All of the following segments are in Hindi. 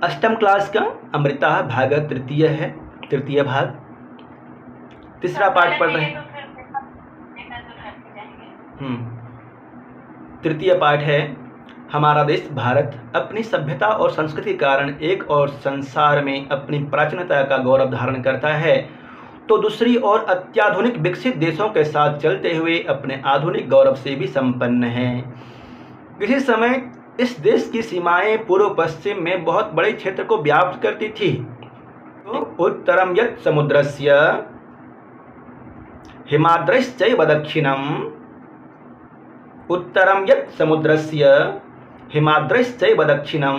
अष्टम क्लास का अमृता भाग तृतीय है, तृतीय भाग। तीसरा पाठ पढ़ रहे हैं। तृतीय पाठ है हमारा देश भारत अपनी सभ्यता और संस्कृति के कारण एक और संसार में अपनी प्राचीनता का गौरव धारण करता है, तो दूसरी ओर अत्याधुनिक विकसित देशों के साथ चलते हुए अपने आधुनिक गौरव से भी संपन्न है। किसी समय इस देश की सीमाएं पूर्व पश्चिम में बहुत बड़े क्षेत्र को व्याप्त करती थी। तो उत्तरम यत् समुद्रस्य हिमाद्रश्चैव दक्षिणम, उत्तरम यत् समुद्रस्य हिमाद्रश्चैव दक्षिणम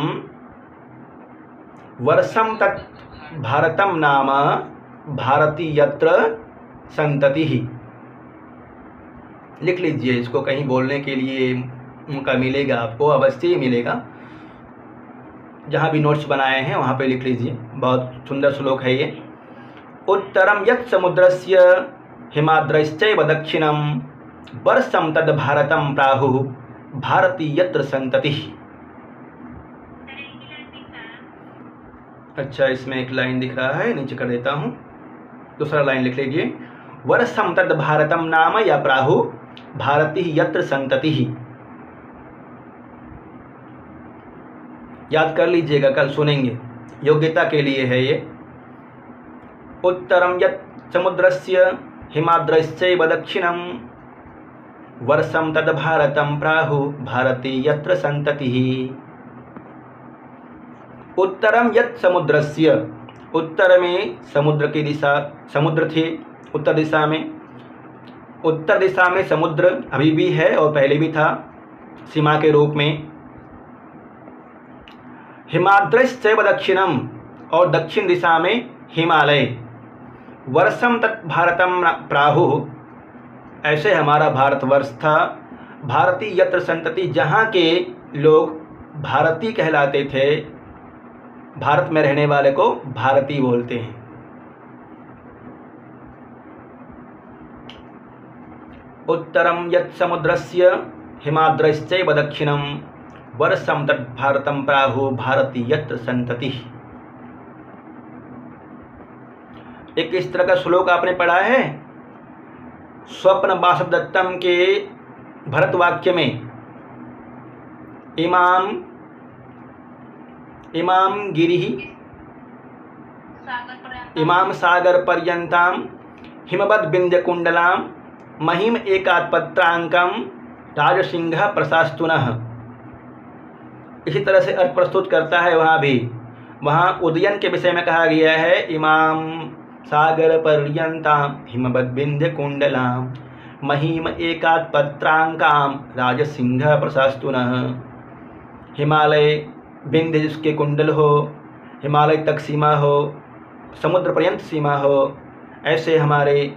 वर्षम तत् भारतम नाम भारतीयत्र संततिः। लिख लीजिए, इसको कहीं बोलने के लिए मौका मिलेगा आपको, अवश्य ही मिलेगा। जहाँ भी नोट्स बनाए हैं वहाँ पे लिख लीजिए, बहुत सुंदर श्लोक है ये। उत्तरम यत् समुद्रस्य हिमाद्रश्चैव दक्षिणम वर्षम तद भारतम प्राहुः भारतीयत्र संततिः। अच्छा, इसमें एक लाइन दिख रहा है, नीचे कर देता हूँ। दूसरा लाइन लिख लीजिए, वर्षम तद भारतम नाम या प्राहुः भारतीयत्र संततिः। याद कर लीजिएगा, कल सुनेंगे, योग्यता के लिए है ये। उत्तरम यत् समुद्रस्य हिमाद्रश्चैव दक्षिणम वर्षम तद भारतम प्राहुः भारतीयत्र संततिः। उत्तरम यत् समुद्रस्य, उत्तर में समुद्र की दिशा, समुद्र थे उत्तर दिशा में, उत्तर दिशा में समुद्र अभी भी है और पहले भी था सीमा के रूप में। हिमाद्रश्चैव दक्षिणम, और दक्षिण दिशा में हिमालय। वर्षम तत् भारतम प्राहुः, ऐसे हमारा भारतवर्ष था। भारतीयत्र संतति, जहाँ के लोग भारतीय कहलाते थे, भारत में रहने वाले को भारतीय बोलते हैं। उत्तरम यत् समुद्रस्य हिमाद्रश्चैव दक्षिणम वर्षम तत् भारतम प्राहुः भारतीयत्र संततिः। एक इस तरह का श्लोक आपने पढ़ा है स्वप्न वासवदत्तम के भरत वाक्य में, इमाम गिरिः इमाम सागर पर्यंताम हिमवद बिंद्य कुंडलाम महिम एकात्पत्रांकम राजसिंह प्रशास्तुनः। इसी तरह से अर्थ प्रस्तुत करता है वहाँ भी। वहाँ उदयन के विषय में कहा गया है, इमाम सागर पर्यंताम हिमवद बिंद्य कुंडलाम महिम एकात्पत्रांकाम राजसिंह प्रशास्तुनः। हिमालय बिंध्य जिसके कुंडल हो, हिमालय तक सीमा हो, समुद्र पर्यंत सीमा हो, ऐसे हमारे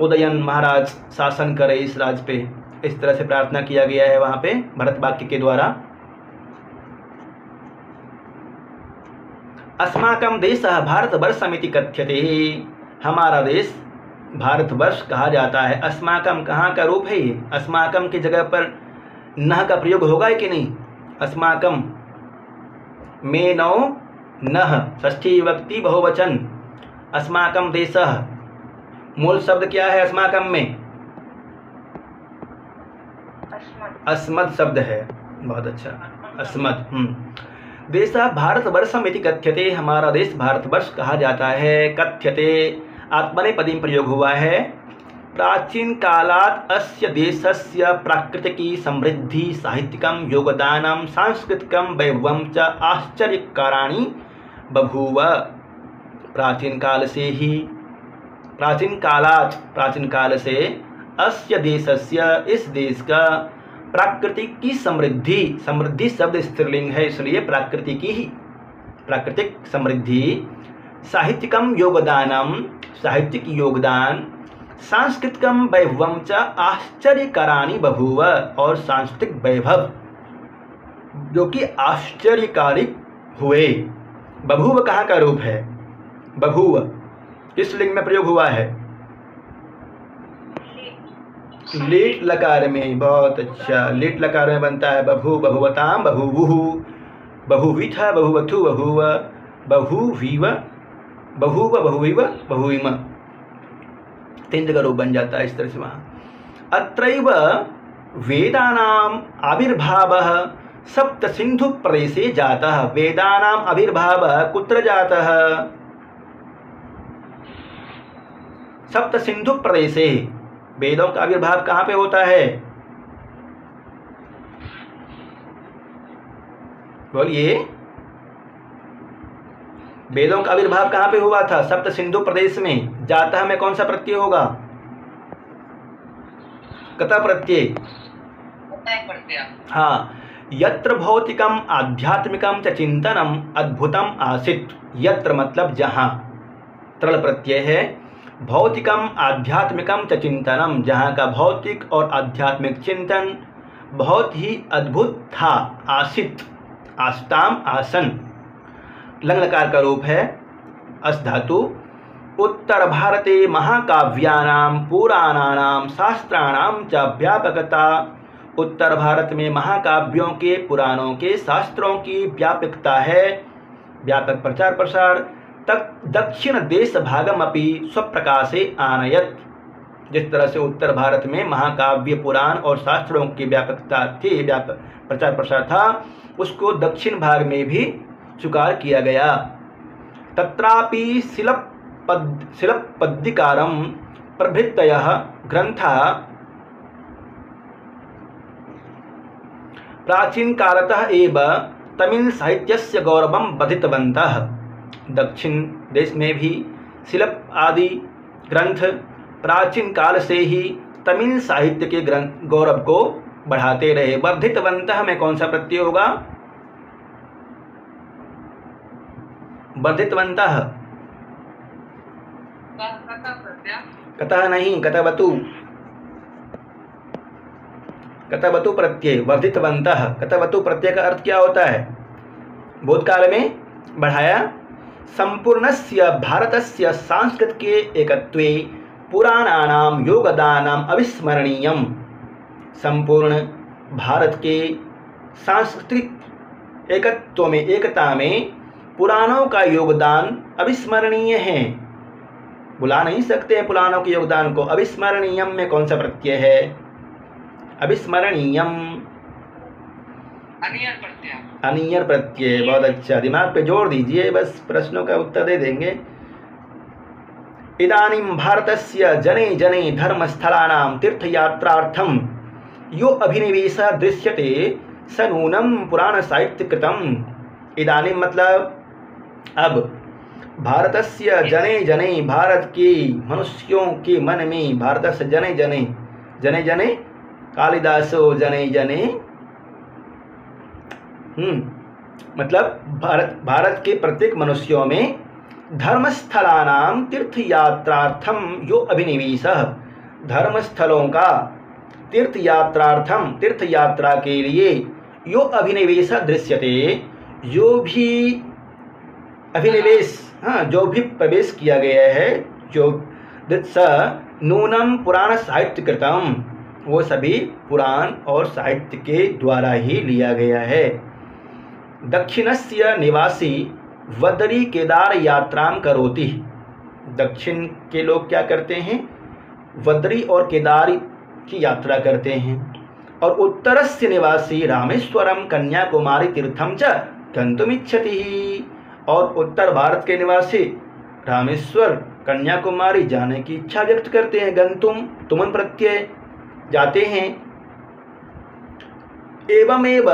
उदयन महाराज शासन करे इस राज्य पे। इस तरह से प्रार्थना किया गया है वहाँ पे भरत वाक्य के द्वारा। अस्माकं देशः भारतवर्षमिति कथ्यते, हमारा देश भारतवर्ष कहा जाता है। अस्माकं कहाँ का रूप है ये? अस्माकं की जगह पर नह का प्रयोग होगा कि नहीं? अस्माकं में नौ नह, षष्ठी विभक्ति बहुवचन। अस्माकं देशः, मूल शब्द क्या है अस्माकं में? अस्मत् शब्द है। बहुत अच्छा, अस्मत्। देशः भारतवर्षम इति कथ्यते, हमारा देश भारतवर्ष कहा जाता है। कथ्यते आत्मनेपदी में प्रयोग हुआ है। प्राचीन कालात् अस्य देशस्य प्राकृतिकी समृद्धि साहित्यिकं योगदानं सांस्कृतिकं वैभवं च आश्चर्यकाराणि बभूव। प्राचीन काल से ही, प्राचीन कालात्, प्राचीन काल से, अस्य देशस्य, इस देश का, प्राकृतिक की समृद्धि, समृद्धि शब्द स्त्रीलिंग है इसलिए प्राकृतिक ही, प्राकृतिक समृद्धि, साहित्यिकम योगदानम, साहित्यिक योगदान, सांस्कृतिकम वैभवम च आश्चर्यकाराणि बभूव, और सांस्कृतिक वैभव जो कि आश्चर्यकारी हुए। बभूव कहाँ का रूप है? बभूव किस लिंग में प्रयोग हुआ है? लेट लकार में। बहुत अच्छा, लेट लकार में बनता है बभू, बभुवताम, बभूवुः। बहुविथ बहुवथु बहुव बहुवीव बहुव बहुविव बहुविम, 3 जगह रूप बन जाता है इस तरह से वहाँ। अत्रैव वेदानाम आविर्भावः सप्त सिंधु प्रदेशे जातः। वेदानाम आविर्भावः कुत्र जातः? सप्त सिंधु प्रदेशे। वेदों का आविर्भाव कहाँ पे होता है? बोलिए, वेदों का आविर्भाव कहाँ पे हुआ था? सप्त सिंधु प्रदेश में। जातः में कौन सा प्रत्यय होगा? कतः प्रत्यय? हाँ, यत्र भौतिकम आध्यात्मिकम च चिंतनम अद्भुतम आसीत्। यत्र मतलब जहाँ, तरल प्रत्यय है। भौतिकम आध्यात्मिकम च चिंतनम, जहाँ का भौतिक और आध्यात्मिक चिंतन बहुत ही अद्भुत था। आसित, आस्ताम आसन, लंग लकार का रूप है, अस धातु। उत्तर भारते महाकाव्यानां पुराणानां शास्त्राणां च व्यापकता। उत्तर भारत में महाकाव्यों के, पुराणों के, शास्त्रों की व्यापकता है, व्यापक प्रचार प्रसार। तक दक्षिण देश भागम अपि स्वप्रकाशे आनयत। जिस तरह से उत्तर भारत में महाकाव्य, पुराण और शास्त्रों की व्यापकता थी, व्यापक प्रचार प्रसार था, उसको दक्षिण भाग में भी स्वीकार किया गया। तत्रापि शिलपद्दिकारं प्रभृतयः ग्रंथा प्राचीन कालतः एव तमिल साहित्यस्य गौरवं वर्धितवन्तः। दक्षिण देश में भी शिल्प आदि ग्रंथ प्राचीन काल से ही तमिल साहित्य के गौरव को बढ़ाते रहे। वर्धितवन्तः में कौन सा प्रत्यय होगा? वर्धितवन्तः, कतः नहीं, कतवतु, कतवतु प्रत्यय। वर्धितवन्तः, कतवतु प्रत्यय का अर्थ क्या होता है? भूतकाल में बढ़ाया। संपूर्णस्य भारतस्य सांस्कृतिके एकत्वे पुराणानां योगदानम् अविस्मरणीयम्। संपूर्ण भारत के सांस्कृतिक एकत्व में, एकता में पुराणों का योगदान अविस्मरणीय है। भुला नहीं सकते हैं पुराणों के योगदान को। अविस्मरणीयम में कौन सा प्रत्यय है? अविस्मरणीयम, अनियर प्रत्यय। बहुत अच्छा, दिमाग पे जोर दीजिए, बस प्रश्नों का उत्तर दे देंगे। इदानीं भारतस्य जने जने धर्मस्थलानां तीर्थयात्रार्थं यो अभिनिवेशः दृश्यते स नूनं पुराण साहित्यकृतम्। इदानीं मतलब अब, भारतस्य जने जने, भारत के मनुष्यों के मन में, भारतस्य जने जने, जने जने कालिदासो जने जने, मतलब भारत के प्रत्येक मनुष्यों में धर्मस्थलानां तीर्थयात्रार्थम यो अभिनिवेशः, धर्मस्थलों का तीर्थयात्रार्थम, तीर्थयात्रा के लिए, यो अभिनिवेशः दृश्यते, जो भी अभिनिवेश, हाँ, जो भी प्रवेश किया गया है, जो स नूनम पुराण साहित्य कृतम, वो सभी पुराण और साहित्य के द्वारा ही लिया गया है। दक्षिणस्य निवासी वदरी केदार यात्रां करोति। दक्षिण के लोग क्या करते हैं? वदरी और केदार की यात्रा करते हैं। और उत्तरस्य निवासी रामेश्वरम कन्याकुमारी तीर्थम च गंतुमिच्छति। और उत्तर भारत के निवासी रामेश्वर, कन्याकुमारी जाने की इच्छा व्यक्त करते हैं। गंतुम, तुमन प्रत्यय, जाते हैं। एवमेव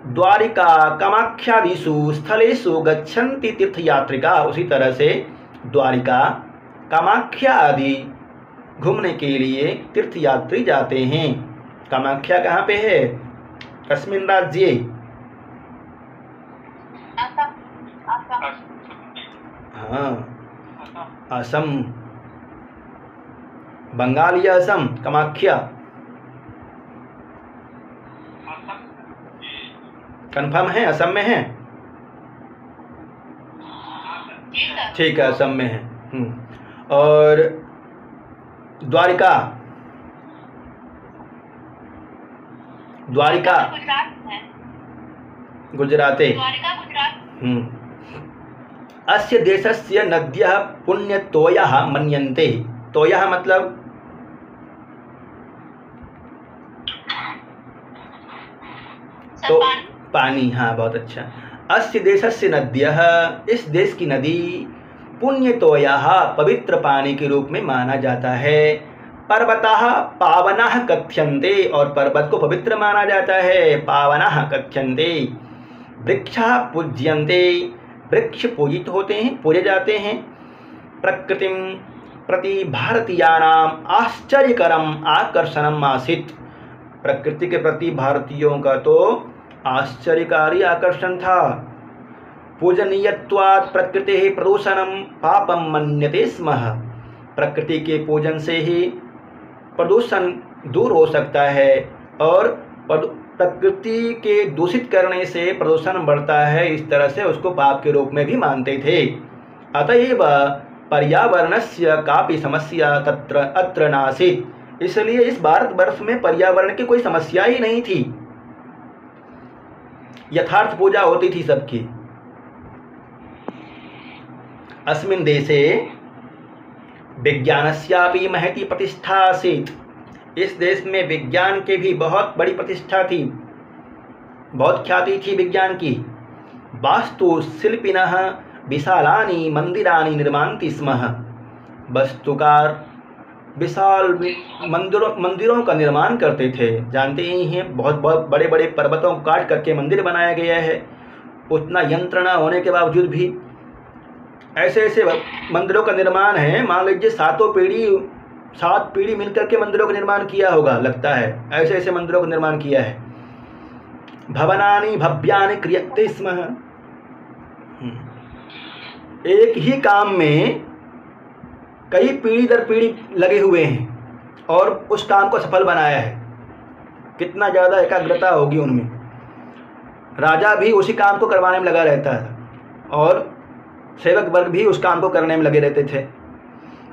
द्वारिका कामाख्यादिषु स्थलेषु गच्छन्ति तीर्थयात्रिका। उसी तरह से द्वारिका, कामाख्या आदि घूमने के लिए तीर्थयात्री जाते हैं। कामाख्या कहाँ पे है? कस्मिन् राज्ये? हाँ, असम, बंगाल या असम। कामाख्या कंफर्म है? असम में है? ठीक है, असम में है। और द्वारिका, द्वारिका गुजराते। द्वारका गुजरात। अस्य देशस्य नद्यः पुण्यतोयः मन्यन्ते। तोयः मतलब तो पानी। हाँ, बहुत अच्छा। अस्य देशस्य नद्यः, इस देश की नदी पुण्यतोयः पवित्र पानी के रूप में माना जाता है। पर्वतः पावनः कथ्यन्ते, और पर्वत को पवित्र माना जाता है, पावनः कथ्यन्ते। वृक्षः पूज्यन्ते, वृक्ष पूजित होते हैं, पूजे जाते हैं। प्रकृतिं प्रति भारतीयानाम आश्चर्यकरम आकर्षणम आसीत्। प्रकृति के प्रति भारतीयों का तो आश्चर्यकारी आकर्षण था। पूजनीयत्वात् प्रकृति प्रदूषणम पापम मन्यते स्म। प्रकृति के पूजन से ही प्रदूषण दूर हो सकता है, और प्रकृति के दूषित करने से प्रदूषण बढ़ता है, इस तरह से उसको पाप के रूप में भी मानते थे। अतएव पर्यावरणस्य कापि समस्या तत्र अत्र नासीत्। इसलिए इस भारतवर्ष में पर्यावरण की कोई समस्या ही नहीं थी, यथार्थ पूजा होती थी सबकी। अस्मिन् देशे विज्ञानस्यापि महती प्रतिष्ठा आसीत्। इस देश में विज्ञान की भी बहुत बड़ी प्रतिष्ठा थी, बहुत ख्याति थी विज्ञान की। वास्तुशिल्पिनः विशालानि मंदिराणि निर्मान्ति स्म। वास्तुकार विशाल मंदिरों का निर्माण करते थे। जानते ही हैं, बहुत बहुत बड़े बड़े पर्वतों को काट करके मंदिर बनाया गया है। उतना यंत्र न होने के बावजूद भी ऐसे ऐसे मंदिरों का निर्माण है। मान लीजिए 7 पीढ़ी मिलकर के मंदिरों का निर्माण किया होगा, लगता है ऐसे ऐसे मंदिरों का निर्माण किया है। भवनानि भव्यानि क्रियते स्म। एक ही काम में कई पीढ़ी दर पीढ़ी लगे हुए हैं और उस काम को सफल बनाया है। कितना ज़्यादा एकाग्रता होगी उनमें। राजा भी उसी काम को करवाने में लगा रहता है और सेवक वर्ग भी उस काम को करने में लगे रहते थे।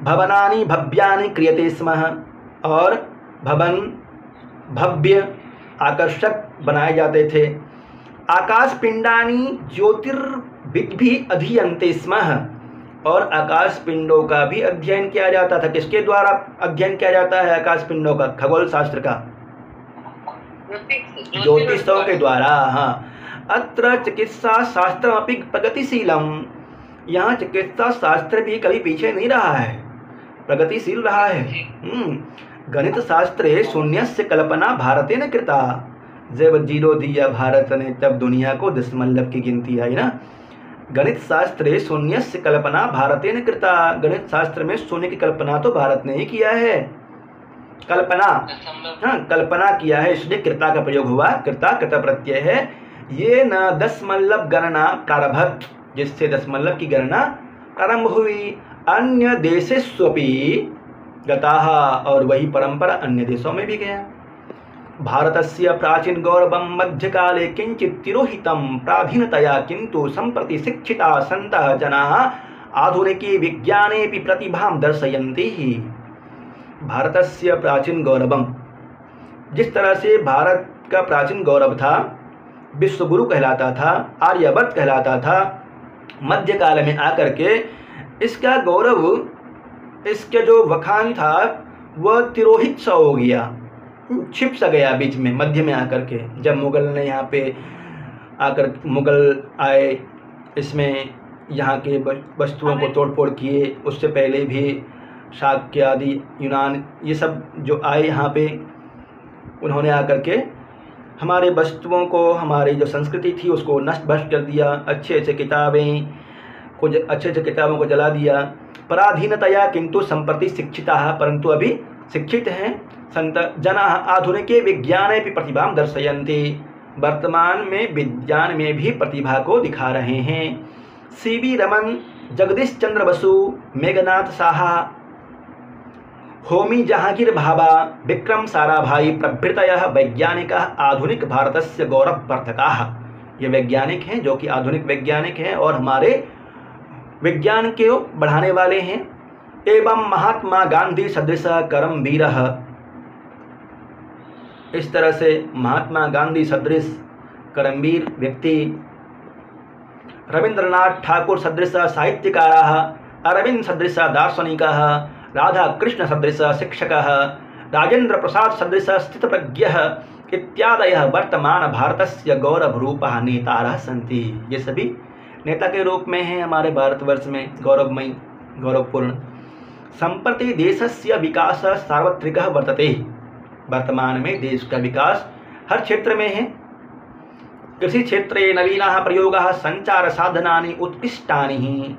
भवनानि भव्यानि क्रियते स्म, और भवन भव्य आकर्षक बनाए जाते थे। आकाश पिंडानि ज्योतिर्विद्भिः अधीयन्ते स्म, और आकाश पिंडों का भी अध्ययन किया जाता था। किसके द्वारा अध्ययन किया जाता है आकाश पिंडों का? खगोल शास्त्र का, ज्योतिषों के द्वारा। हाँ, अत्र चिकित्सा शास्त्र अपि प्रगतिशीलम। यहाँ चिकित्सा शास्त्र भी कभी पीछे नहीं रहा है, प्रगतिशील रहा है। गणित शास्त्रे शून्यस्य कल्पना भारतेन कृता। जब 0 दिया भारत ने, तब दुनिया को दशमलव की गिनती आई ना। गणित शास्त्रे शून्यस्य कल्पना भारतेन कृता। गणित शास्त्र में शून्य की कल्पना तो भारत ने ही किया है। कल्पना, हाँ, कल्पना किया है, इसलिए कृता का प्रयोग हुआ। कृता कृत प्रत्यय है। ये न दशमलव गणना प्रारभत, जिससे दशमलव की गणना प्रारंभ हुई। अन्य देशेष्वपि गताः, और वही परंपरा अन्य देशों में भी गया। भारतस्य प्राचीन गौरवं मध्यकाले किंचित् तिरोहितं प्राधीनतया, किंतु सम्प्रति शिक्षिता सन्तः जनाः आधुनिके विज्ञानेऽपि प्रतिभां दर्शयन्ति। भारतस्य प्राचीन गौरवं, जिस तरह से भारत का प्राचीन गौरव था, विश्वगुरु कहलाता था, आर्यभट्ट कहलाता था, मध्यकाल में आकर के इसका गौरव, इसके जो वखान था वह तिरोहित सा हो गया, छिप सा गया बीच में, मध्य में आकर के। जब मुगल ने यहाँ पे आकर, मुगल आए, इसमें यहाँ के वस्तुओं को तोड़ फोड़ किए। उससे पहले भी शाक्य आदि, यूनान, ये सब जो आए यहाँ पे, उन्होंने आकर के हमारे वस्तुओं को, हमारी जो संस्कृति थी उसको नष्ट भ्रष्ट कर दिया। अच्छे अच्छे किताबें, कुछ अच्छे अच्छे किताबों को जला दिया। पराधीनतया किंतु संप्रति शिक्षिता, परंतु अभी शिक्षित हैं। संत जना आधुनिके विज्ञाने भी प्रतिभा दर्शयन्ति, वर्तमान में विज्ञान में भी प्रतिभा को दिखा रहे हैं। सीवी रमन, जगदीश चंद्र बसु, मेघनाथ साहा, होमी जहांगीर भाभा, विक्रम साराभाई प्रभृतयः वैज्ञानिकाः आधुनिक भारतस्य गौरववर्धकाः। ये वैज्ञानिक हैं जो कि आधुनिक वैज्ञानिक हैं और हमारे विज्ञान को बढ़ाने वाले हैं। एवं महात्मा गांधी सदृश करमवीरः, इस तरह से महात्मा गांधी सदृश करमवीर व्यक्ति, रवींद्रनाथ ठाकुर सदृश साहित्यकाराः, अरविंद सदृश दार्शनिकः, राधाकृष्ण सदृश शिक्षकः, राजेंद्र प्रसाद सदृश स्थितप्रज्ञः इत्यादयः वर्तमान भारतस्य गौरवरूपः नेतारः सन्ति। ये सभी नेता के रूप में हैं हमारे भारतवर्ष में, गौरवमयी गौरवपूर्ण। संप्रति देशस्य विकास सार्वत्रिकः वर्तते। वर्तमान में देश का विकास हर क्षेत्र में है। कृषि क्षेत्रे नवीनाः प्रयोगाः संचार साधनानि उत्कृष्टानि।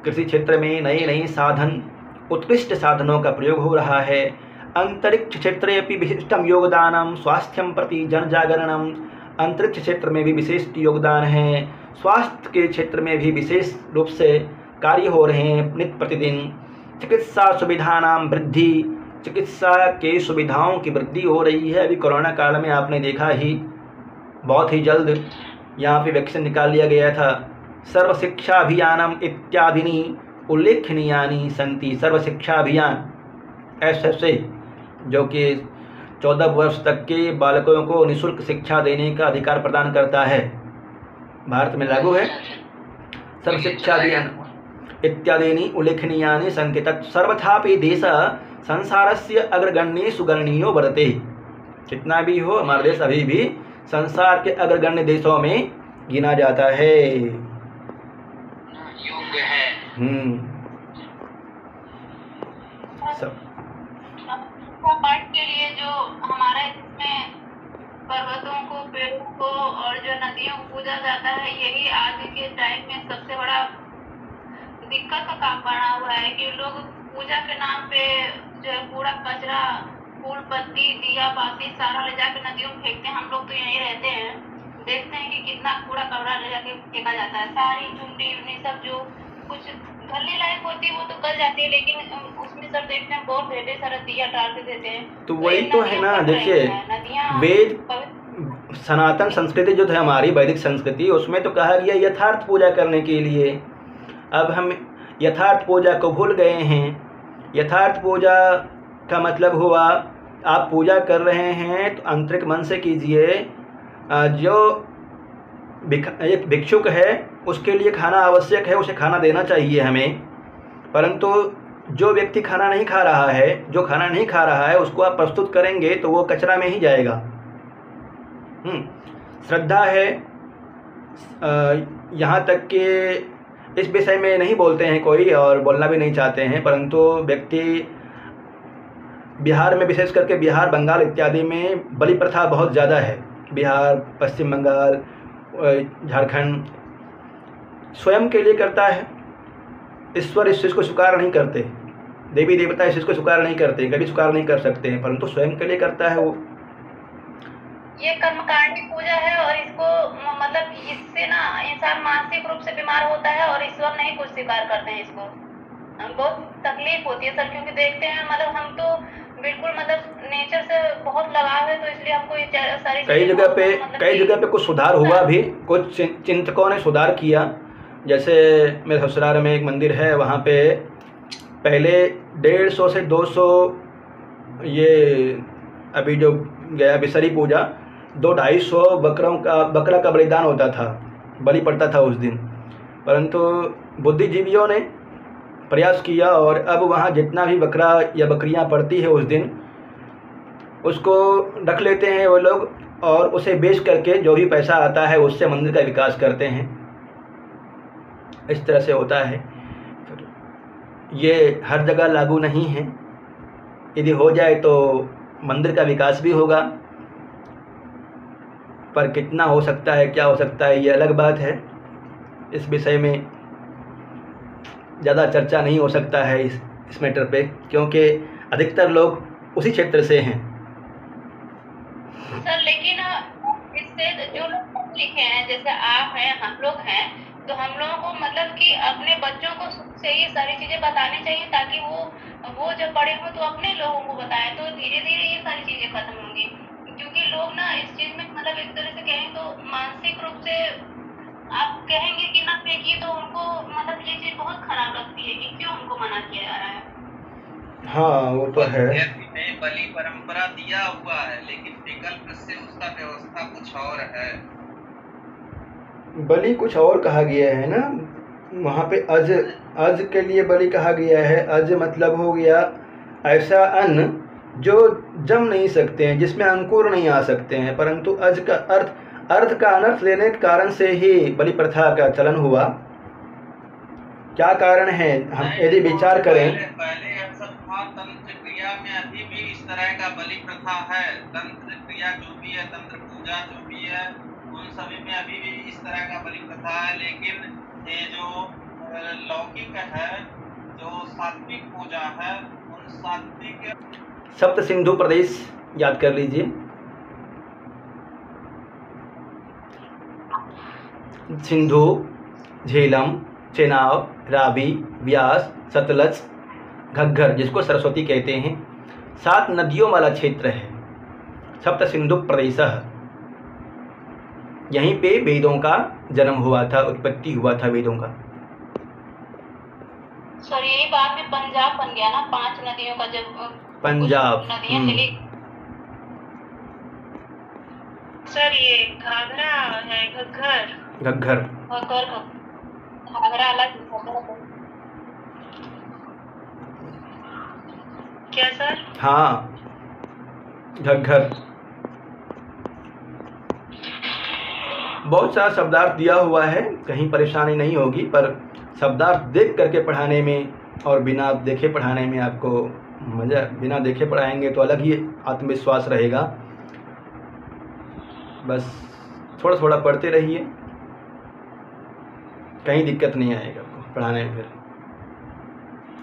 कृषि क्षेत्र में नए नए साधन, उत्कृष्ट साधनों का प्रयोग हो रहा है। अंतरिक्ष क्षेत्रे अपि विशिष्टं योगदानं, स्वास्थ्यं प्रति जनजागरणम्। अंतरिक्ष क्षेत्र में भी विशेष योगदान है। स्वास्थ्य के क्षेत्र में भी विशेष रूप से कार्य हो रहे हैं नित्य प्रतिदिन। चिकित्सा सुविधानां वृद्धि, चिकित्सा के सुविधाओं की वृद्धि हो रही है। अभी कोरोना काल में आपने देखा ही, बहुत ही जल्द यहाँ पे वैक्सीन निकाल लिया गया था। सर्व शिक्षा अभियानम इत्यादि उल्लेखनीयानि सन्ति। सर्व शिक्षा अभियान ऐसे जो कि 14 वर्ष तक के बालकों को निःशुल्क शिक्षा देने का अधिकार प्रदान करता है, भारत में लागू है। सर्व शिक्षा अभियान इत्यादीनि उल्लेखनीयानि सन्ति। तत्सर्वथापि देश संसारस्य अग्रगण्येषु गणनीयो वर्तते। कितना भी हो, हमारा देश अभी भी संसार के अग्रगण्य देशों में गिना जाता है। योग्य है। सब पाठ के लिए जो हमारा इसमें पर्वतों को, पेड़ों को और जो नदियों को पूजा जाता है, यही आज के टाइम में सबसे बड़ा दिक्कत का काम बना हुआ है कि लोग पूजा के नाम पे जो है कूड़ा कचरा, फूल पत्ती, दिया बाती सारा ले जाकर नदियों में फेंकते हैं। हम लोग तो यहीं रहते हैं, देखते हैं कि कितना कूड़ा कचरा ले जाके फेंका जाता है। सारी चुंडी उन्नी सब जो कुछ गलने लायक होती है वो तो गल जाती है, लेकिन उसमें सब देखते हैं बहुत ढेर सारा दिया डाल के देते हैं। तो वही तो है ना। देखिए, वेद सनातन संस्कृति जो है हमारी वैदिक संस्कृति, उसमें तो कहा गया यथार्थ पूजा करने के लिए। अब हम यथार्थ पूजा को भूल गए हैं। यथार्थ पूजा का मतलब हुआ आप पूजा कर रहे हैं तो आंतरिक मन से कीजिए। जो एक भिक्षुक है उसके लिए खाना आवश्यक है, उसे खाना देना चाहिए हमें। परंतु जो व्यक्ति खाना नहीं खा रहा है, जो खाना नहीं खा रहा है उसको आप प्रस्तुत करेंगे तो वो कचरा में ही जाएगा। श्रद्धा है। यहाँ तक कि इस विषय में नहीं बोलते हैं कोई और बोलना भी नहीं चाहते हैं, परंतु व्यक्ति बिहार में, विशेष करके बिहार, बंगाल इत्यादि में बलि प्रथा बहुत ज़्यादा है। बिहार, पश्चिम बंगाल, झारखंड स्वयं के लिए करता है। ईश्वर इस चीज़ को स्वीकार नहीं करते, देवी देवता इस चीज़ को स्वीकार नहीं करते, कभी स्वीकार नहीं कर सकते हैं, परंतु स्वयं के लिए करता है वो। ये कर्मकांडी पूजा है और इसको मतलब इससे ना इंसान मानसिक रूप से बीमार होता है और ईश्वर नहीं कुछ स्वीकार करते हैं। इसको बहुत तकलीफ होती है सर, क्योंकि देखते हैं मतलब हम तो बिल्कुल मतलब नेचर से बहुत लगाव है, तो इसलिए हमको ये सारी कई जगह पे कुछ सुधार हुआ भी, कुछ चिंतकों ने सुधार किया। जैसे मेरे ससुराल में एक मंदिर है, वहाँ पे पहले 150 से 200 ये अभी जो गया बिसरी पूजा 200-250 बकरा का बलिदान होता था, बलि पड़ता था उस दिन। परंतु बुद्धिजीवियों ने प्रयास किया और अब वहाँ जितना भी बकरा या बकरियाँ पड़ती है उस दिन, उसको रख लेते हैं वो लोग और उसे बेच करके जो भी पैसा आता है उससे मंदिर का विकास करते हैं। इस तरह से होता है। ये हर जगह लागू नहीं है। यदि हो जाए तो मंदिर का विकास भी होगा, पर कितना हो सकता है, क्या हो सकता है, ये अलग बात है। इस विषय में ज़्यादा चर्चा नहीं हो सकता है इस मैटर पे, क्योंकि अधिकतर लोग उसी क्षेत्र से हैं। सर लेकिन इससे जो लोग लिखे हैं, जैसे आप हैं, हम लोग हैं, तो हम लोगों को मतलब कि अपने बच्चों को से ये सारी चीज़ें बतानी चाहिए, ताकि वो जब बड़े हो तो अपने लोगों को बताएं, तो धीरे धीरे ये सारी चीज़ें खत्म होंगी। क्योंकि लोग ना इस चीज़ में मतलब एक तरह से कहें तो मानसिक रूप से आप कहेंगे कि ना फेंकिए, तो उनको मतलब ये चीज़ बहुत खराब लगती है कि क्यों उनको मना किया जा रहा है। हाँ वो तो है। बलि परंपरा दिया हुआ है, लेकिन विकल्प से उसका व्यवस्था कुछ और है। बलि कुछ और कहा गया है ना, वहाँ पे अज, अज के लिए बलि कहा गया है। अज मतलब हो गया ऐसा अन्न जो जम नहीं सकते हैं, जिसमें अंकुर नहीं आ सकते हैं, परंतु अज का अर्थ का अनर्थ लेने के कारण से ही बलि प्रथा का चलन हुआ। क्या कारण है, हम यदि विचार करें। पहले सब था तंत्र क्रिया में, अभी भी इस तरह का बलि प्रथा है। तंत्र क्रिया जो भी है, तंत्र पूजा जो भी है, उन सभी में अभी भी इस तरह का बलि प्रथा है। लेकिन ये जो लौकिक है, जो सात्विक पूजा है, उन सात्विक सप्त सिंधु प्रदेश याद कर लीजिए। सिंधु, झेलम, चेनाब, रावी, व्यास, सतलज, घग्गर जिसको सरस्वती कहते हैं, 7 नदियों वाला क्षेत्र है सप्त सिंधु प्रदेश। यहीं पे वेदों का जन्म हुआ था, उत्पत्ति हुआ था वेदों का। सर यही बाद में पंजाब बन गया ना, 5 नदियों का जब पंजाब नदियां चली। सर ये घाघरा है, घग्गर घग्गर घाघरा अलग क्या सर? हाँ, घग्गर। बहुत सारा शब्दार्थ दिया हुआ है, कहीं परेशानी नहीं होगी, पर शब्दार्थ देख करके पढ़ाने में और बिना देखे पढ़ाने में आपको मज़ा, बिना देखे पढ़ाएंगे तो अलग ही आत्मविश्वास रहेगा। बस थोड़ा थोड़ा पढ़ते रहिए, कहीं दिक्कत नहीं आएगा आपको पढ़ाने में। फिर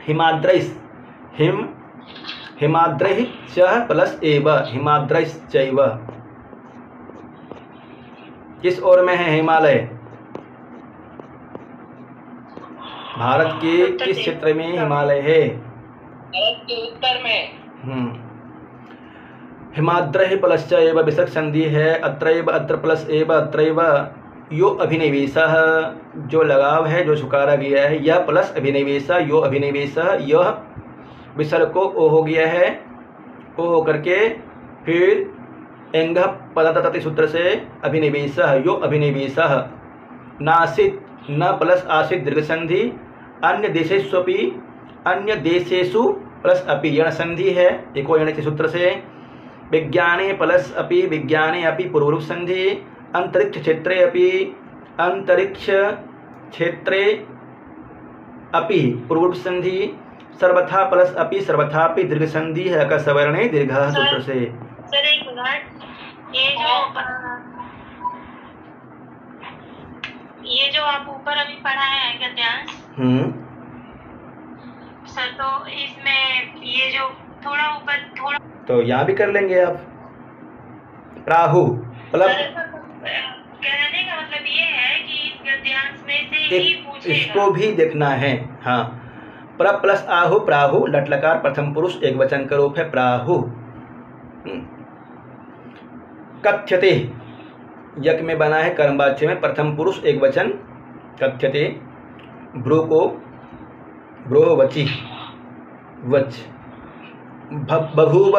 हिमाद्रैस, हिमाद्रैः च प्लस एव, हिमाद्रैश्चैव। किस ओर में है हिमालय? भारत के किस क्षेत्र में हिमालय है? भारत के उत्तर में। हिमाद्रैः प्लश्च एव विसर्ग संधि है। अत्रैव, अत्र प्लस एव, अत्रैव। यो अभिनिवेशः, जो लगाव है, जो झुकारा गया है, यह प्लस अभिनिवेश, यो अभिनिवेश, यह विसर्ग को ओ हो गया है, ओ हो करके फिर एंग पदतति सूत्र से अभिनिवेश, यो अभिनिवेश। नासित, न प्लस आसित दीर्घ संधि। अन्य देशेष्वपि, अन्य देशेषु प्लस अपि यण संधि है, एको यण के सूत्र से। विज्ञाने प्लस अपि, विज्ञाने अपि पूर्वरूप संधि। अंतरिक्ष क्षेत्रे अपि, अंतरिक्ष क्षेत्रे अपि पूर्वरूप संधि। सर्वथा प्लस अपि, सर्वथापि दीर्घ संधि है, अकसवर्णे दीर्घ सूत्र से। सर एक मिनट, ये जो आप ऊपर अभी पढ़ाए हैं गद्यांश, सर तो इसमें ये जो थोड़ा ऊपर थोड़ा, तो यहाँ भी कर लेंगे आप। राहु मतलब कहने का मतलब ये है कि इस गद्यांश में से ही पूछेगा, इसको भी देखना है। हाँ, प्र प्लस आहु, प्राहु, लट लकार प्रथम पुरुष एक वचन का रूप है प्राहु। कथ्यते, यक में बना है कर्मवाच्य में, प्रथम पुरुष एक वचन कथ्यते। ब्रू को ब्रोह वची, वच। बभूव,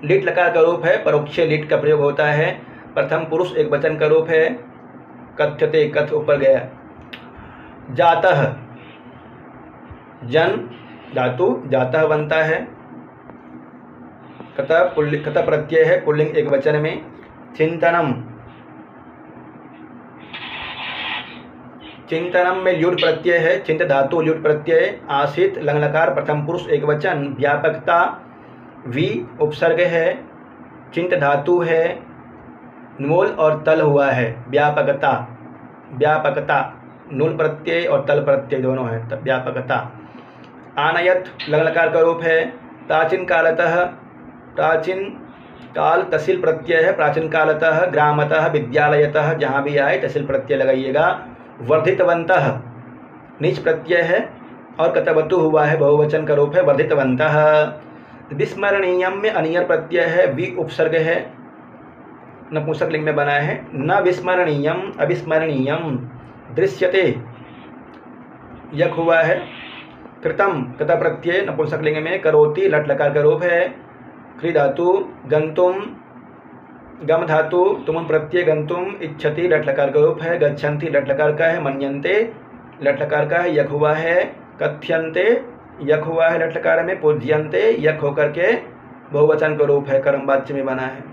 लिट लकार का रूप है, परोक्ष लिट का प्रयोग होता है, प्रथम पुरुष एक वचन का रूप है। कथ्यते, कथ ऊपर गया। जातः, जन धातु जातः बनता है, कत प्रत्यय है, पुल्लिंग एक वचन में। चिंतनम, चिंतनम में ल्युट प्रत्यय है, चिंत धातु ल्युट प्रत्यय। आसित लंग लकार प्रथम पुरुष एक वचन। व्यापकता, वी उपसर्ग है, चिंत धातु है, नूल और तल हुआ है। व्यापकता, व्यापकता नूल प्रत्यय और तल प्रत्यय दोनों है, व्यापकता। आनयत लंग लकार का रूप है। प्राचीन कालतः, प्राचीन काल तहसील प्रत्यय है, प्राचीन कालतः। ग्रामतः, विद्यालयतः, जहाँ भी आए तहसील प्रत्यय लगाइएगा। वर्धितवन्तः नीच प्रत्यय है और कतवतु हुआ है, बहुवचन का रूप है, वर्धितवन्तः। विस्मरणीयम में अनियर प्रत्यय है, वी उपसर्ग है, नपुंसक लिंग में बना है। न विस्मरणीयम, अविस्मरणीयम। दृश्यते यक हुआ है। कृतम कता प्रत्यय नपुंसक लिंग में। करोति लट लकार का रूप है, क्री धातु। गंतुम गम धातु तुम प्रत्यय गंतुम, इच्छति लट लकार का रूप है, गच्छन्ति लट लकार का है, मन्यन्ते लट लकार का है, यक हुआ है, कथ्यन्ते यक हुआ है लट लकार में, पूज्यन्ते यक होकर के बहुवचन का रूप है, कर्म वाच्य में बना है।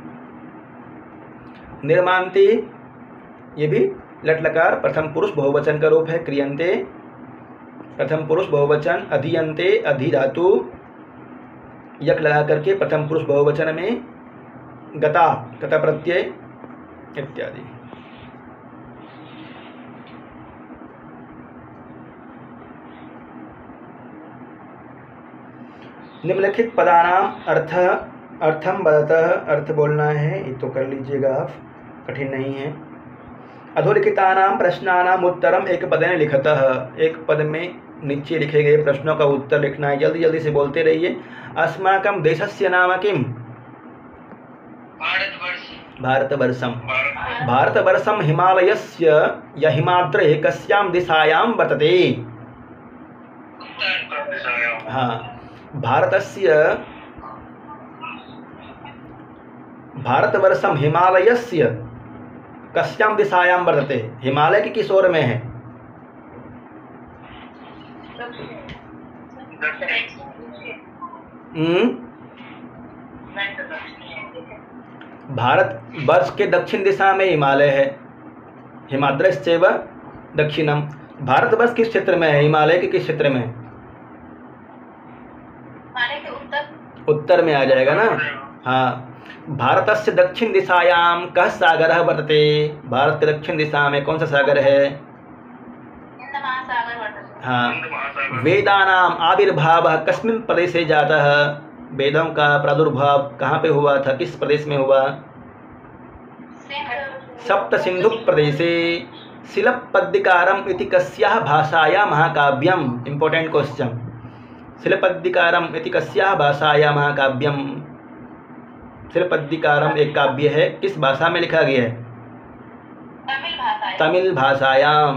निर्मान्ति ये भी लट लकार प्रथम पुरुष बहुवचन का रूप है, क्रियन्ते प्रथम पुरुष बहुवचन, अधियन्ते अधि धातु यक लगा करके प्रथम पुरुष बहुवचन में, गता गता प्रत्यय इत्यादि। निम्नलिखित पदानाम अर्थम वदतः, अर्थ बोलना है, ये तो कर लीजिएगा आप, कठिन नहीं है। अधोलिखितानाम प्रश्नानाम उत्तरम एक पदेन लिखतः, एक पद में नीचे लिखे गए प्रश्नों का उत्तर लिखना है, जल्दी जल्दी से बोलते रहिए। अस्माकं देशस्य नाम किम? भारतवर्षम। भारतवर्षम हिमालयस्य या हिमाद्रे कस्यां दिशायां वर्तते? हाँ, भारतवर्षम हिमालयस्य कस्यां दिशायां वर्तते, हिमालय की किस ओर में है? भारत वर्ष के दक्षिण दिशा में हिमालय है, हिमाद्रश्चैव दक्षिणम। भारतवर्ष किस क्षेत्र में है? हिमालय के किस क्षेत्र में? उत्तर में आ जाएगा ना। हाँ, भारतस्य दक्षिण दिशायां कः सागरः वर्तते? भारत के दक्षिण दिशा में कौन सा सागर है? हाँ, वेदानाम आविर्भावः कस्मिन् प्रदेशे जातः? वेदों का प्रादुर्भाव कहाँ पे हुआ था, किस प्रदेश में हुआ? सप्त सिंधु प्रदेशे। शिलपद्दिकारम इति कस्याः भाषायां महाकाव्यम? Important question. शिलपद्दिकारम इति कस्याः भाषायां महाकाव्यम? शिलपद्दिकारम एक काव्य है, किस भाषा में लिखा गया है? तमिल भाषायां।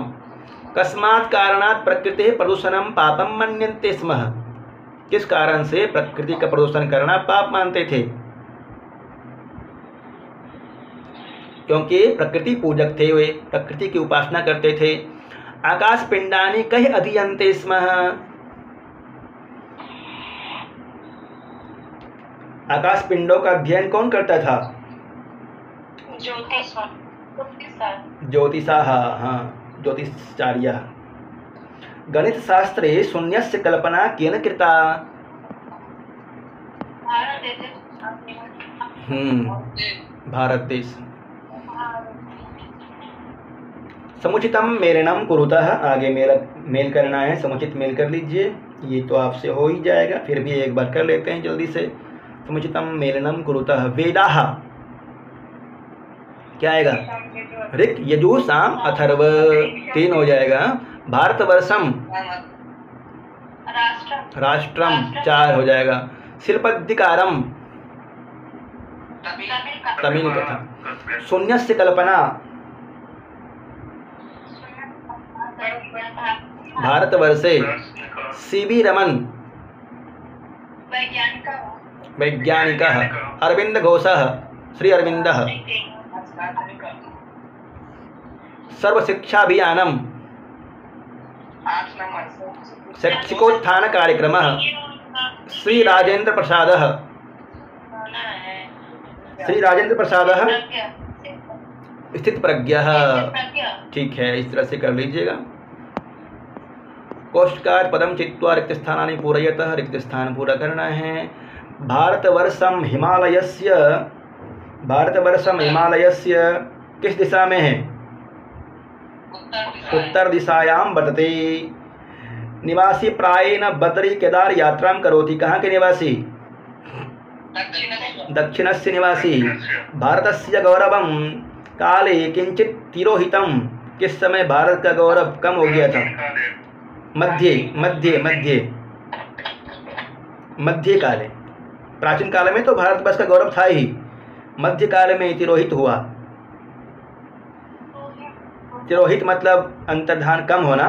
कस्मात् कारणात् प्रकृति प्रदूषणं पापं मन्यन्ते स्म? किस कारण से प्रकृति का प्रदूषण करना पाप मानते थे? क्योंकि प्रकृति पूजक थे, वे प्रकृति की उपासना करते थे। आकाश पिंडानि कहि अधीयन्ते स्म? आकाश पिंडों का अध्ययन कौन करता था? ज्योतिषाः, हाँ, ज्योतिषाचार्य। गणित शास्त्रे शून्यस्य कल्पना केन कृता? भारत देश। समुचितम मेलनम कुरुतः, आगे मेल करना है, समुचित मेल कर लीजिए, ये तो आपसे हो ही जाएगा, फिर भी एक बार कर लेते हैं जल्दी से। समुचितम मेलनम कुरुतः। वेदाः क्या आएगा? ऋक् यजुः साम अथर्व, 3 हो जाएगा। भारतवर्षम राष्ट्रम 4 हो जाएगा। शिल्पद्दिकारम तमिल कथा। शून्यस्य कल्पना भारतवर्षे। सीवी रमन वैज्ञानिकः। अरविंद घोषः श्री अरविंदः। सर्वशिक्षाभियानम शैक्षिकोत्थान कार्यक्रमः। श्री राजेंद्र प्रसादः। श्री राजेंद्र प्रसादः स्थित प्रज्ञः। ठीक है, इस तरह से कर लीजिएगा। कोष्ठकार पदम चित्वा रिक्त स्थानानि पूरयतः, रिक्त स्थान पूरा करना है। भारतवर्षम हिमालयस्य, भारतवर्षम हिमालयस्य किस दिशा में है? उत्तर दिशायां वर्तते। निवासी प्रायेण बद्री केदार यात्रां करोति। कहाँ के निवासी? दक्षिणस्य निवासी। भारतस्य गौरवं काले किंचित तिरोहितम। किस समय भारत का गौरव कम हो गया था? मध्य मध्य मध्य मध्य काले। प्राचीन काल में तो भारतवर्ष का गौरव था ही, मध्य काल में तिरोहित हुआ। तिरोहित मतलब अंतर्धान कम होना।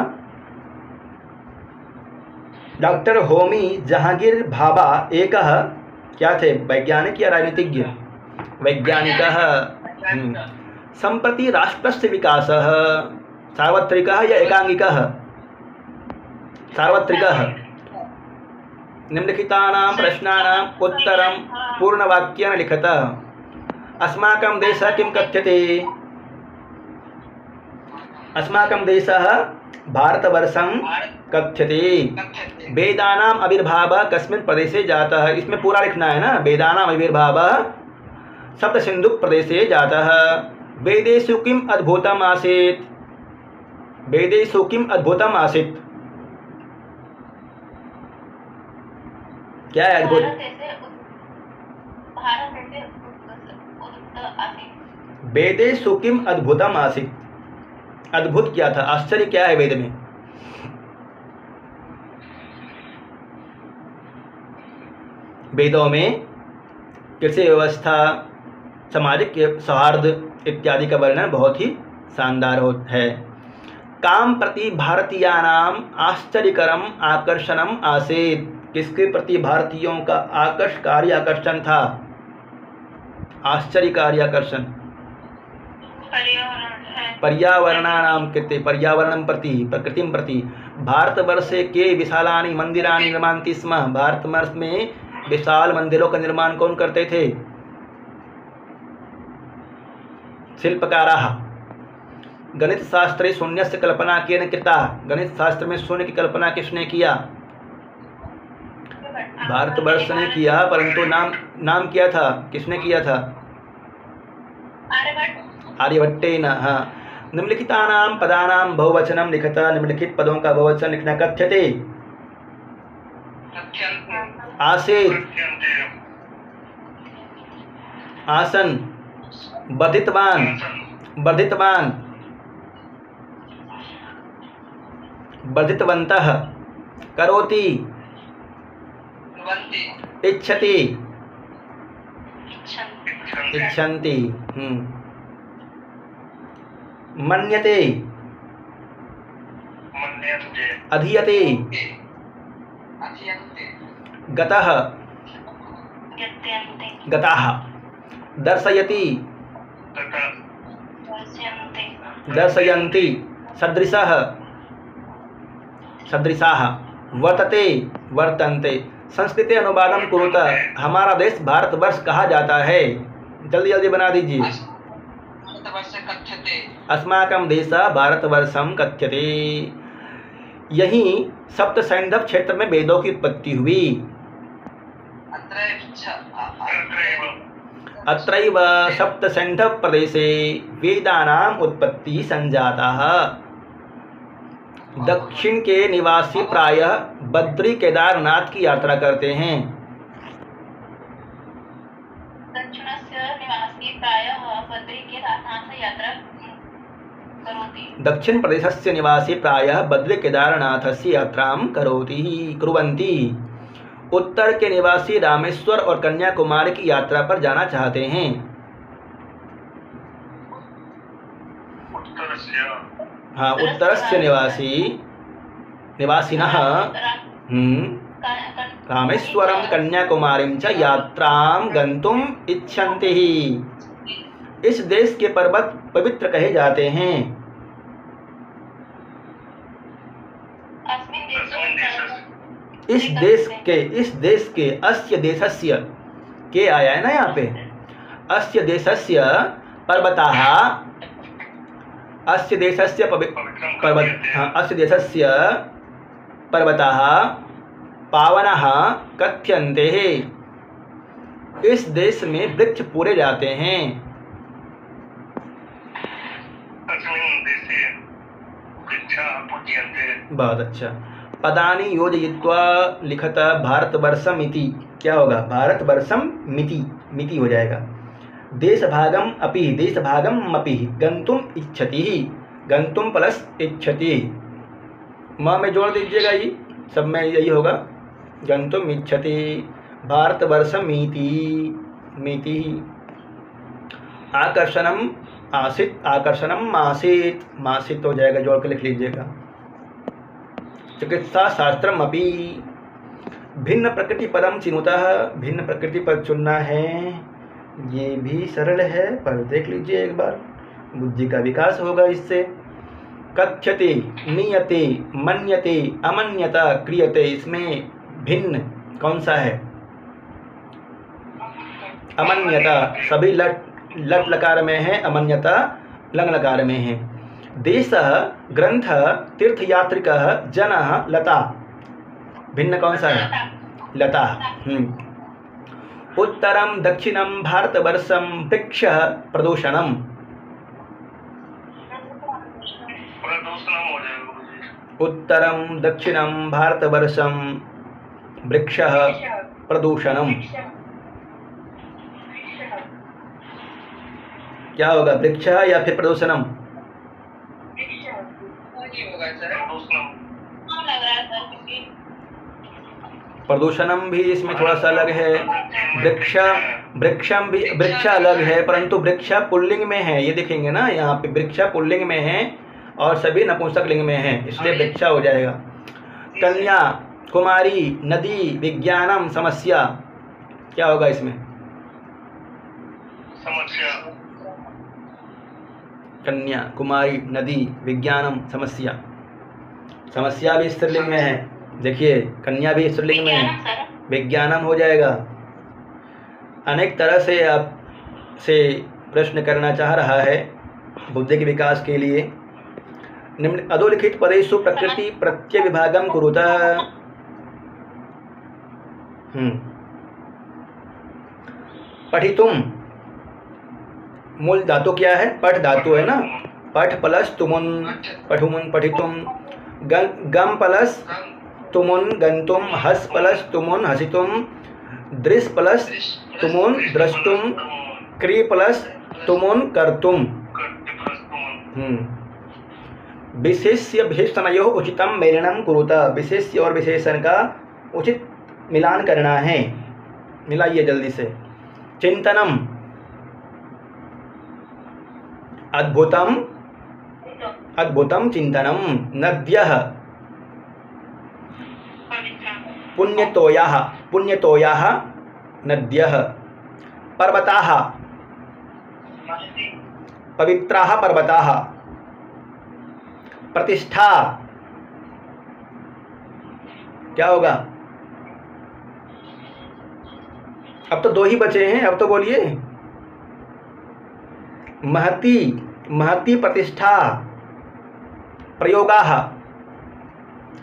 डॉक्टर होमी जहांगीर भाभा एक क्या थे? वैज्ञानिक या राजनीतिज्ञ? वैज्ञानिकः। सम्प्रति राष्ट्रस्य विकासः सार्वत्रिकः या एकांगिकः? सार्वत्रिकः। निम्नलिखितानां प्रश्नानाम् उत्तरं पूर्णवाक्येन लिखत। अस्माकं देशः किं कथ्यते? अस्माकं देशः भारतवर्षं कथ्यते। वेदानाम् आविर्भावः कस्मिन् प्रदेशे जातः? इसमें पूरा लिखना है ना। वेदानाम् आविर्भावः सप्तसिन्धु प्रदेशे जातः। वेदेषु किम् अद्भुतम् आसीत्? वेदेषु किम् अद्भुतम् आसीत्? क्या है अद्भुत? वेदेषु किम् अद्भुतम् आसीत्? अद्भुत क्या था? आश्चर्य क्या है वेद में? वेदों में कृषि व्यवस्था, सामाजिक सौहार्द इत्यादि का वर्णन बहुत ही शानदार है। काम प्रति भारतीयानाम आश्चर्यकरम आकर्षणम आसीत्। किसके प्रति भारतीयों का आकर्षकारी आकर्षण था? आश्चर्यकारी आकर्षण। पर्यावरणानां कृते, पर्यावरणं प्रति, प्रकृतिं प्रति। भारतवर्षे के विशालानि मंदिराणि निर्मान्ति स्म। भारतवर्ष में विशाल मंदिरों का निर्माण कौन करते थे? शिल्पकाराः। गणित शास्त्रे शून्यस्य कल्पना केन कृता? गणित शास्त्र में शून्य की कल्पना किसने किया? भारतवर्ष ने किया, परंतु नाम क्या था? किसने किया था? आर्यभट्टेन। हाँ। निम्नलिखितानां पदानां बहुवचनं लिखत। निम्नलिखित पदों का बहुवचन लिखना। कथ्यते, आसीत्, आसन, वर्धितवान, वर्धितवान, वर्धितवन्तः, करोति, इच्छति, इच्छन्ति। मन्यते, अधीयते, गतः, गताः। दर्शयति, दर्शयन्ति। सदृशः, सदृशाः। वर्तते, वर्तन्ते। संस्कृते अनुवादं कुरुतः। हमारा देश भारतवर्ष कहा जाता है? जल्दी जल्दी बना दीजिए। अस्माकं देशः भारतवर्षं कथ्यते। यही सप्त सैंधव क्षेत्र में वेदों की उत्पत्ति हुई। अत्रैव सप्त सैंधव प्रदेशे वेदानाम् उत्पत्ति संजाताः। दक्षिण के निवासी प्रायः बद्री केदारनाथ की यात्रा करते हैं। दक्षिण प्रदेशस्य निवासी प्रायः बद्री केदारनाथस्य यात्रां कुर्वन्ति। उत्तर के निवासी रामेश्वर और कन्याकुमारी की यात्रा पर जाना चाहते हैं। हाँ, उत्तरस्य निवासिनः रामेश्वरं कन्याकुमारीं च यात्रां गन्तुम् इच्छन्ति। इस देश के पर्वत पवित्र कहे जाते हैं। इस देश के अस्य देशस्य के आया है ना यहाँ पे। अस्य देशस्य पर्वताः, अस्य देशस्य पर्वताः पावनाः कथ्यन्ते। इस देश में वृक्ष पूरे जाते हैं। बहुत अच्छा। पदानि योजयित्वा लिखत भारतवर्षम इति। क्या होगा? भारतवर्षम मिति, मिति हो जाएगा। देशभागम अपि, देशभागम अपि गंतुम इच्छति। गंतुम प्लस इच्छति, म में जोड़ दीजिएगा। ये सब में यही होगा। गंतुम इच्छति, भारतवर्षम इति, मिति। आकर्षणम आसीत्, आकर्षणम आसीत्, मासित हो जाएगा, जोड़ के लिख लीजिएगा। चिकित्सा शास्त्रम अपि। भिन्न प्रकृति पदम चिनुतः। भिन्न प्रकृति पद चुनना है। ये भी सरल है, पर देख लीजिए एक बार, बुद्धि का विकास होगा इससे। कथ्यते, नीयते, मन्यते, अमन्यता, क्रियते, इसमें भिन्न कौन सा है? अमन्यता सभी लट लकार में है, अमन्यता लंग लकार में है। देशः, ग्रंथः, तीर्थयात्रिकः, जनः, लता, भिन्न कौन सा है? लता। उत्तरम दक्षिणम भारतवर्षम वृक्षः प्रदूषणम। उत्तरम दक्षिणम भारतवर्षम वृक्षः प्रदूषणम। क्या होगा, वृक्षः या फिर प्रदूषणम? प्रदूषणम भी इसमें थोड़ा सा अलग है। वृक्षम भी, वृक्ष अलग है, परंतु वृक्ष पुल्लिंग में है, ये देखेंगे ना, यहाँ पे वृक्ष पुल्लिंग में है और सभी नपुंसक लिंग में है, इसलिए वृक्ष हो जाएगा। कन्या, कुमारी, नदी, विज्ञानम, समस्या, क्या होगा इसमें? समस्या। कन्या, कुमारी, नदी, विज्ञानम, समस्या। समस्या भी स्त्रीलिंग में है, देखिए कन्या भी स्त्रीलिंग में है, विज्ञानम हो जाएगा। अनेक तरह से आपसे प्रश्न करना चाह रहा है बुद्धि के विकास के लिए। निम्न अधोलिखित पदेषु प्रकृति प्रत्यय विभागम कुरुतः। पठितुम, मूल धातु क्या है? पठ धातु है ना, पठ प्लस तुमुन, पठुमुन, पठितुम। गम प्लस तुमुन, गंतुम। हस प्लस तुमुन, हसितुम। दृश प्लस तुमुन, द्रष्टुम। क्री प्लस तुमुन, कर्तुम। विशेष्य विशेषणयोः उचितम मेलनम कुरुतः। विशेष्य और विशेषण का उचित मिलान करना है, मिलाइए जल्दी से। चिंतनम, अद्भुतम, अद्भुतम चिंतनम। नद्यः, पुण्यतोयाः, पुण्यतोयाः नद्यः। पर्वताः, पवित्राः पर्वताः। प्रतिष्ठा, क्या होगा? अब तो दो ही बचे हैं, अब तो बोलिए। महती, महती प्रतिष्ठा। प्रयोगाः,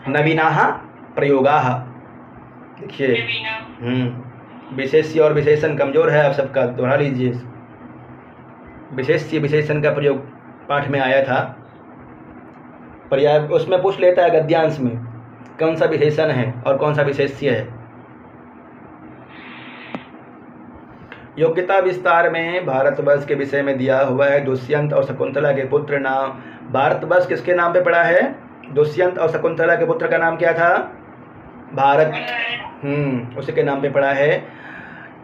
नवीनाः प्रयोगाः। देखिए विशेष्य और विशेषण कमजोर है, आप सबका दोहरा लीजिए। विशेष्य विशेषण का प्रयोग पाठ में आया था, पर्याय उसमें पूछ लेता है गद्यांश में कौन सा विशेषण है और कौन सा विशेष्य है। योग्यता विस्तार में भारतवर्ष के विषय में दिया हुआ है। दुष्यंत और शकुंतला के पुत्र नाम। भारतवर्ष किसके नाम पे पड़ा है? दुष्यंत और शकुंतला के पुत्र का नाम क्या था? भारत। उसी के नाम पे पड़ा है।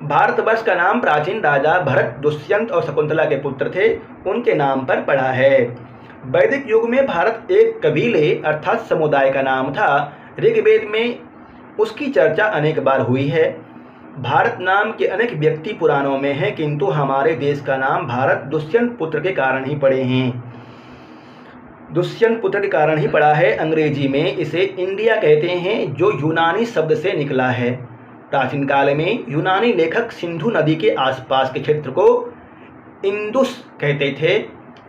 भारतवर्ष का नाम प्राचीन राजा भरत दुष्यंत और शकुंतला के पुत्र थे, उनके नाम पर पड़ा है। वैदिक युग में भारत एक कबीले अर्थात समुदाय का नाम था। ऋग्वेद में उसकी चर्चा अनेक बार हुई है। भारत नाम के अनेक व्यक्ति पुराणों में हैं, किंतु हमारे देश का नाम भारत दुष्यंत पुत्र के कारण ही पड़े हैं। दुष्यंत पुत्र के कारण ही पड़ा है। अंग्रेजी में इसे इंडिया कहते हैं, जो यूनानी शब्द से निकला है। प्राचीन काल में यूनानी लेखक सिंधु नदी के आसपास के क्षेत्र को इंदुस कहते थे,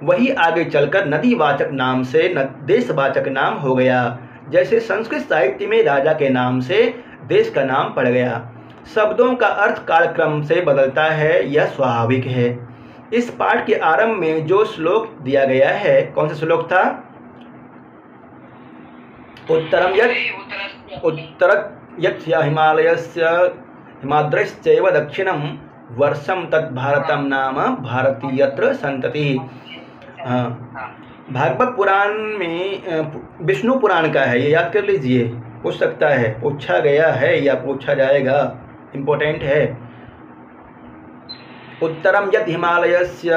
वही आगे चलकर नदीवाचक नाम से देशवाचक नाम हो गया। जैसे संस्कृत साहित्य में राजा के नाम से देश का नाम पड़ गया। शब्दों का अर्थ कालक्रम से बदलता है, यह स्वाभाविक है। इस पाठ के आरंभ में जो श्लोक दिया गया है, कौन सा श्लोक था? उत्तरं यत् हिमालयस्य हिमाद्रश्चैव दक्षिणं वर्षं तत् भारतं नाम भारतीयत्र संतति। भागवत पुराण में विष्णु पुराण का है, ये याद कर लीजिए। पूछ सकता है, पूछा गया है या पूछा जाएगा, इम्पोर्टेंट है। उत्तरम यत् हिमालयस्य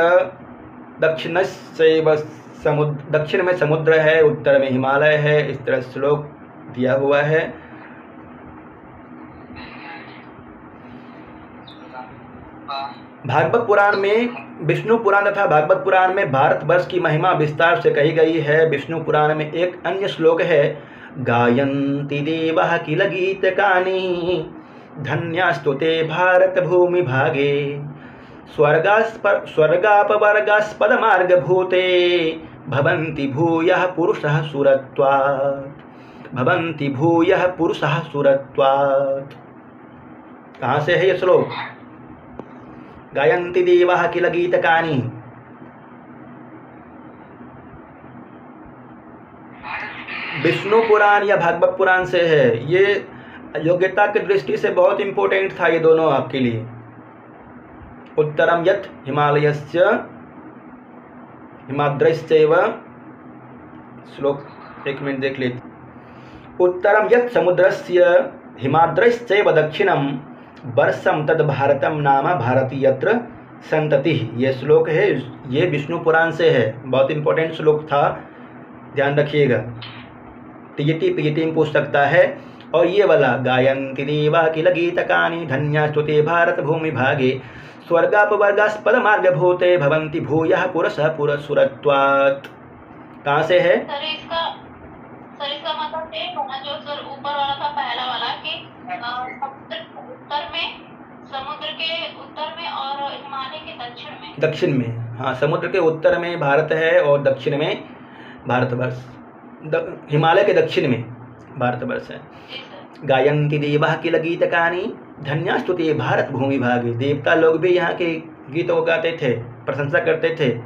दक्षिणस्यैव समुद्र, दक्षिण में समुद्र है, उत्तर में हिमालय है, इस तरह श्लोक दिया हुआ है। भागवत पुराण में, विष्णु पुराण तथा भागवत पुराण में भारतवर्ष की महिमा विस्तार से कही गई है। विष्णु पुराण में एक अन्य श्लोक है, गायन्ति देवाः किल गीतकानि धन्यास्तुते भारत भूमि भागे स्वर्गापवर्गास्पदमार्गभूते भवन्ति भूयः पुरुषः सुरत्वात्, भवन्ति भूयः पुरुषः सुरत्वात्। कहाँ से है ये श्लोक? गायन्ति देवाः किल गीतकानि, विष्णु पुराण या भागवत पुराण से है। ये योग्यता की दृष्टि से बहुत इंपॉर्टेंट था ये दोनों आपके लिए। उत्तरम यत् हिमालयस्य हिमाद्रश्चैव, श्लोक एक मिनट देख लेते। उत्तरम यत् समुद्रस्य हिमाद्रश्चैव दक्षिणम वर्षम तद भारतम नाम भारती यत्र संतति। ये श्लोक है, ये विष्णु पुराण से है, बहुत इंपॉर्टेंट श्लोक था, ध्यान रखिएगा। टीजीटी पीजीटी में पूछ सकता है। और ये वाला गायन्ति देवा किल गीतकानि धन्यास्तुते भारत भूमि भागे स्वर्गापवर्गास्पद मार्गभूते भवन्ति भूयः पुरुषः पुरसुरत्वात्। कहाँ से है? सर इसका मतलब ये होना जो सर ऊपर वाला था पहला वाला कि समुद्र के उत्तर में और हिमालय के दक्षिण में। हाँ, समुद्र के उत्तर में भारत है और दक्षिण में भारतवर्ष, हिमालय के दक्षिण में भारतवर्ष है। गायन्ति देवाः किल गीतकानि धन्यास्तुते भारत भूमि भागे। देवता लोग भी यहाँ के गीतों को गाते थे, प्रशंसा करते थे।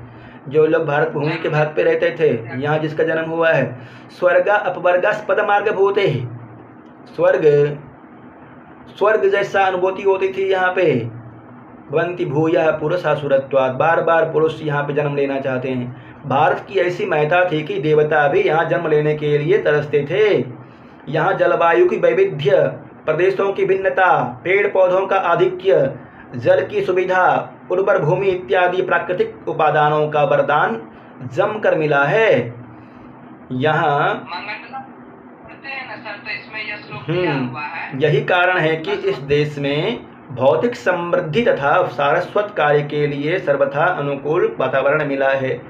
जो लोग भारत भूमि के भाग पे रहते थे, यहाँ जिसका जन्म हुआ है, स्वर्ग अपवर्गास्पद मार्ग भूते, स्वर्ग जैसा अनुभूति होती थी यहाँ पे। भवन्ति भूयः पुरुषः सुरत्वात्, बार बार पुरुष यहाँ पे जन्म लेना चाहते हैं। भारत की ऐसी महत्ता थी कि देवता भी यहाँ जन्म लेने के लिए तरसते थे। यहाँ जलवायु की वैविध्य, प्रदेशों की भिन्नता, पेड़ पौधों का आधिक्य, जल की सुविधा, उर्वर भूमि इत्यादि प्राकृतिक उपादानों का वरदान जमकर मिला है। यहाँ यही कारण है कि इस देश में भौतिक समृद्धि तथा सारस्वत कार्य के लिए सर्वथा अनुकूल वातावरण मिला है।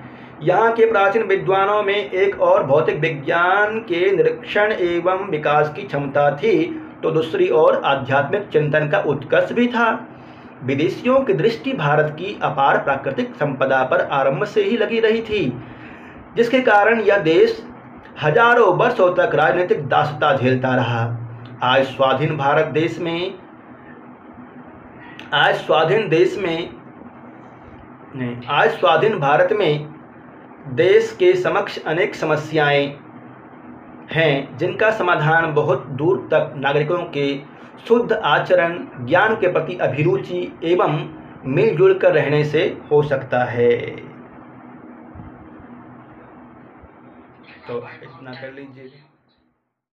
यहाँ के प्राचीन विद्वानों में एक और भौतिक विज्ञान के निरीक्षण एवं विकास की क्षमता थी, तो दूसरी ओर आध्यात्मिक चिंतन का उत्कर्ष भी था। विदेशियों की दृष्टि भारत की अपार प्राकृतिक संपदा पर आरंभ से ही लगी रही थी, जिसके कारण यह देश हजारों वर्षों तक राजनीतिक दासता झेलता रहा। आज स्वाधीन भारत में देश के समक्ष अनेक समस्याएं हैं, जिनका समाधान बहुत दूर तक नागरिकों के शुद्ध आचरण, ज्ञान के प्रति अभिरुचि एवं मिलजुल कर रहने से हो सकता है। तो इतना कर लीजिए।